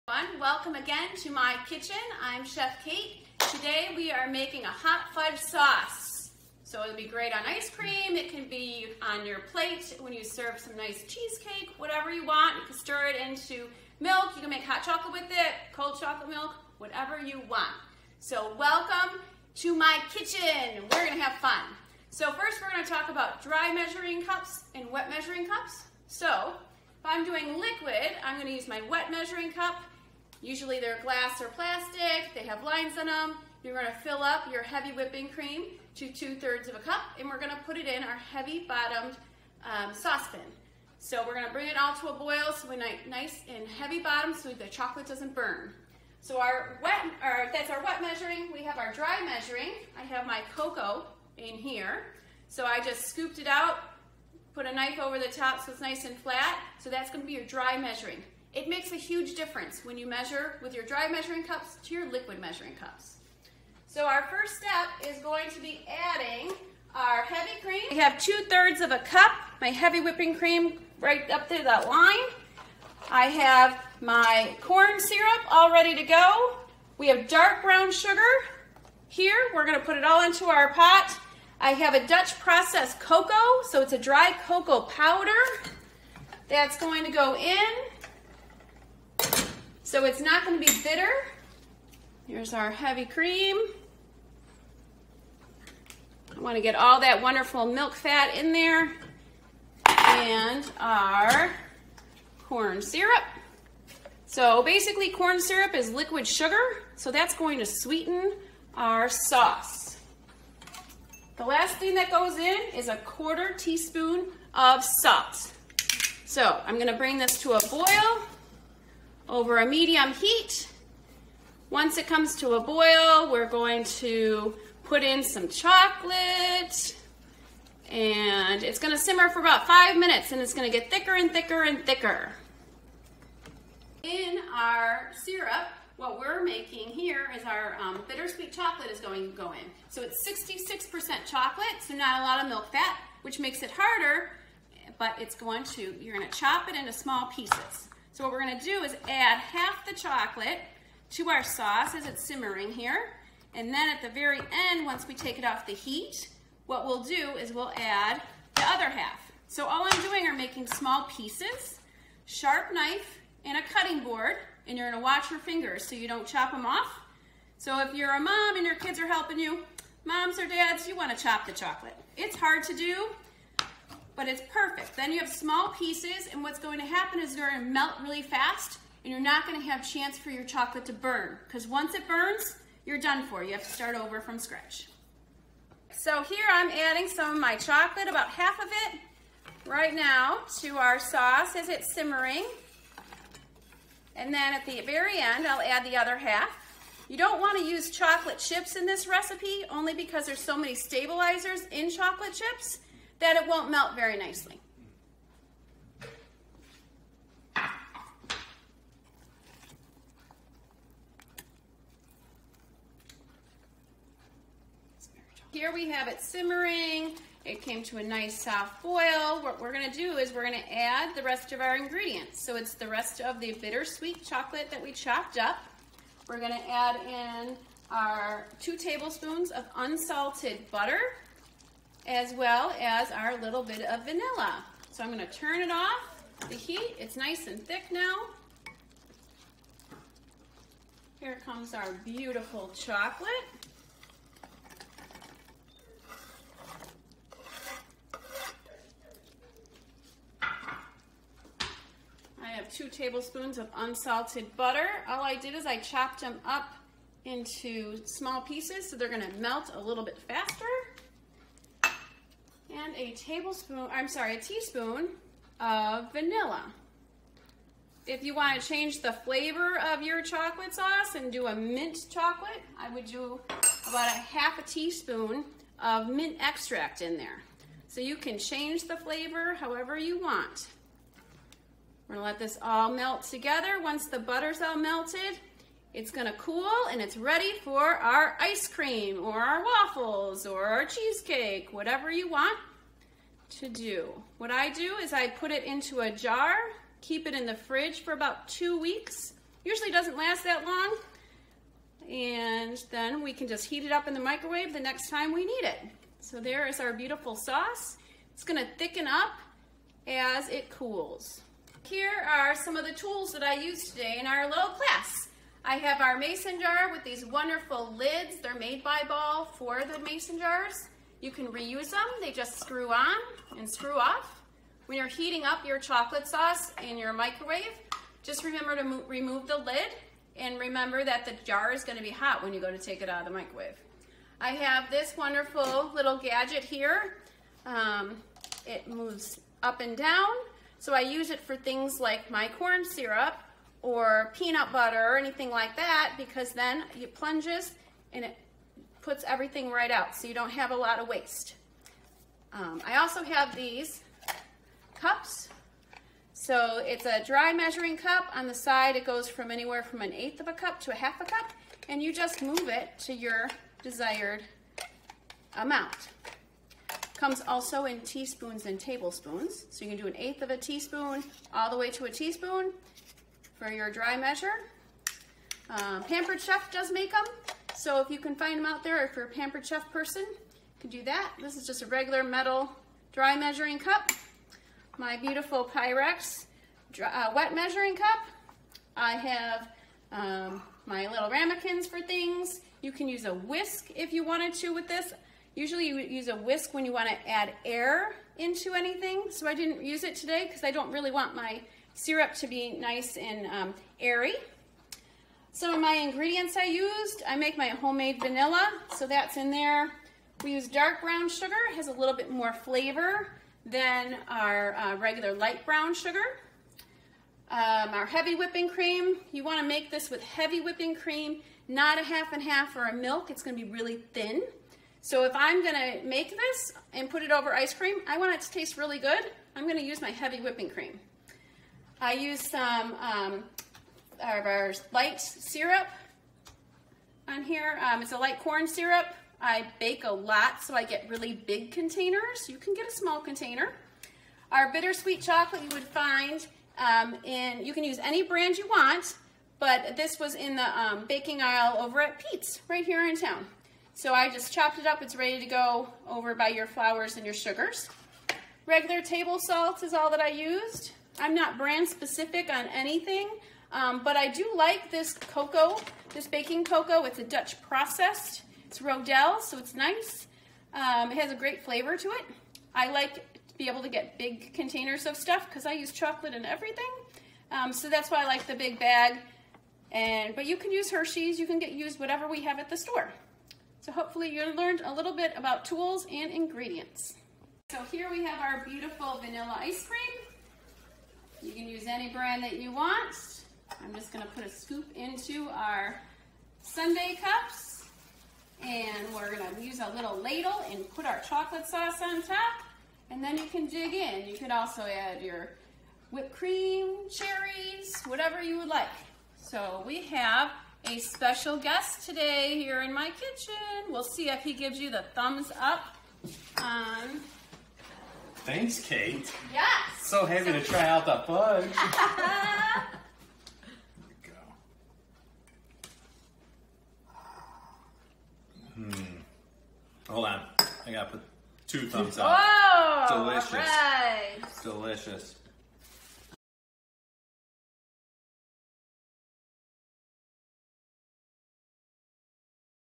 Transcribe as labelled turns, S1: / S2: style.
S1: Welcome again to my kitchen. I'm Chef Kate. Today we are making a hot fudge sauce. So it'll be great on ice cream. It can be on your plate when you serve some nice cheesecake, whatever you want. You can stir it into milk. You can make hot chocolate with it, cold chocolate milk, whatever you want. So welcome to my kitchen. We're gonna have fun. So first we're gonna talk about dry measuring cups and wet measuring cups. So if I'm doing liquid, I'm gonna use my wet measuring cup. Usually they're glass or plastic, they have lines on them. You're gonna fill up your heavy whipping cream to 2/3 of a cup, and we're gonna put it in our heavy bottomed saucepan. So we're gonna bring it all to a boil, so we're nice and heavy bottom so the chocolate doesn't burn. So that's our wet measuring. We have our dry measuring. I have my cocoa in here. So I just scooped it out, put a knife over the top so it's nice and flat. So that's gonna be your dry measuring. It makes a huge difference when you measure with your dry measuring cups to your liquid measuring cups. So our first step is going to be adding our heavy cream. I have 2/3 of a cup, my heavy whipping cream right up to that line. I have my corn syrup all ready to go. We have dark brown sugar here. We're gonna put it all into our pot. I have a Dutch processed cocoa, so it's a dry cocoa powder. That's going to go in. So it's not going to be bitter. Here's our heavy cream. I want to get all that wonderful milk fat in there. And our corn syrup. So basically corn syrup is liquid sugar, so that's going to sweeten our sauce. The last thing that goes in is a 1/4 teaspoon of salt. So I'm going to bring this to a boil over a medium heat. Once it comes to a boil, we're going to put in some chocolate, and it's going to simmer for about 5 minutes, and it's going to get thicker and thicker and thicker. In our syrup, what we're making here is our bittersweet chocolate is going to go in. So it's 66% chocolate, so not a lot of milk fat, which makes it harder, but you're going to chop it into small pieces. So what we're going to do is add half the chocolate to our sauce as it's simmering here. And then at the very end, once we take it off the heat, what we'll do is we'll add the other half. So all I'm doing are making small pieces, sharp knife, and a cutting board, and you're going to watch your fingers so you don't chop them off. So if you're a mom and your kids are helping you, moms or dads, you want to chop the chocolate. It's hard to do, but it's perfect. Then you have small pieces, and what's going to happen is they're going to melt really fast, and you're not going to have a chance for your chocolate to burn, because once it burns, you're done for. You have to start over from scratch. So here I'm adding some of my chocolate, about half of it right now, to our sauce as it's simmering. And then at the very end, I'll add the other half. You don't want to use chocolate chips in this recipe, only because there's so many stabilizers in chocolate chips that it won't melt very nicely. Here we have it simmering. It came to a nice soft boil. What we're going to do is we're going to add the rest of our ingredients. So it's the rest of the bittersweet chocolate that we chopped up. We're going to add in our 2 tablespoons of unsalted butter, as well as our little bit of vanilla. So I'm going to turn it off the heat. It's nice and thick now. Here comes our beautiful chocolate. I have 2 tablespoons of unsalted butter. All I did is I chopped them up into small pieces so they're going to melt a little bit faster. And a teaspoon of vanilla. If you want to change the flavor of your chocolate sauce and do a mint chocolate, I would do about a half a teaspoon of mint extract in there. So you can change the flavor however you want. We're going to let this all melt together. Once the butter's all melted, it's going to cool, and it's ready for our ice cream or our waffles or our cheesecake, whatever you want to do. What I do is I put it into a jar, keep it in the fridge for about 2 weeks, Usually doesn't last that long. And then we can just heat it up in the microwave the next time we need it. So there is our beautiful sauce. It's gonna thicken up as it cools. Here are some of the tools that I used today in our little class. I have our mason jar with these wonderful lids. They're made by Ball for the mason jars. You can reuse them. They just screw on and screw off. When you're heating up your chocolate sauce in your microwave, just remember to remove the lid, and remember that the jar is going to be hot when you go to take it out of the microwave. I have this wonderful little gadget here. It moves up and down, so I use it for things like my corn syrup or peanut butter or anything like that, because then it plunges and it puts everything right out, so you don't have a lot of waste. I also have these cups. So it's a dry measuring cup. On the side it goes from anywhere from 1/8 of a cup to 1/2 a cup, and you just move it to your desired amount. Comes also in teaspoons and tablespoons, so you can do 1/8 of a teaspoon all the way to a teaspoon for your dry measure. Pampered Chef does make them, so if you can find them out there, if you're a Pampered Chef person, you can do that. This is just a regular metal dry measuring cup. My beautiful Pyrex wet measuring cup. I have my little ramekins for things. You can use a whisk if you wanted to with this. Usually you use a whisk when you want to add air into anything, so I didn't use it today because I don't really want my syrup to be nice and airy. Some of my ingredients I used, I make my homemade vanilla, so that's in there. We use dark brown sugar. It has a little bit more flavor than our regular light brown sugar. Our heavy whipping cream, you want to make this with heavy whipping cream, not a half and half or a milk. It's going to be really thin. So if I'm going to make this and put it over ice cream, I want it to taste really good. I'm going to use my heavy whipping cream. I use some of our light syrup on here. It's a light corn syrup. I bake a lot, so I get really big containers. You can get a small container. Our bittersweet chocolate you would find you can use any brand you want, but this was in the baking aisle over at Pete's, right here in town. So I just chopped it up. It's ready to go over by your flours and your sugars. Regular table salt is all that I used. I'm not brand specific on anything, but I do like this cocoa, this baking cocoa. It's a Dutch processed. It's Rodell, so it's nice. It has a great flavor to it. I like to be able to get big containers of stuff because I use chocolate in everything. So that's why I like the big bag. But you can use Hershey's. You can use whatever we have at the store. So hopefully you learned a little bit about tools and ingredients. So here we have our beautiful vanilla ice cream. You can use any brand that you want. I'm just going to put a scoop into our sundae cups. And we're going to use a little ladle and put our chocolate sauce on top. And then you can dig in. You could also add your whipped cream, cherries, whatever you would like. So we have a special guest today here in my kitchen. We'll see if he gives you the thumbs up on...
S2: Thanks, Kate.
S1: Yes.
S2: So happy to try out the fudge. Hold on. I gotta put 2 thumbs up.
S1: Whoa!
S2: Delicious.
S1: All right.
S2: Delicious.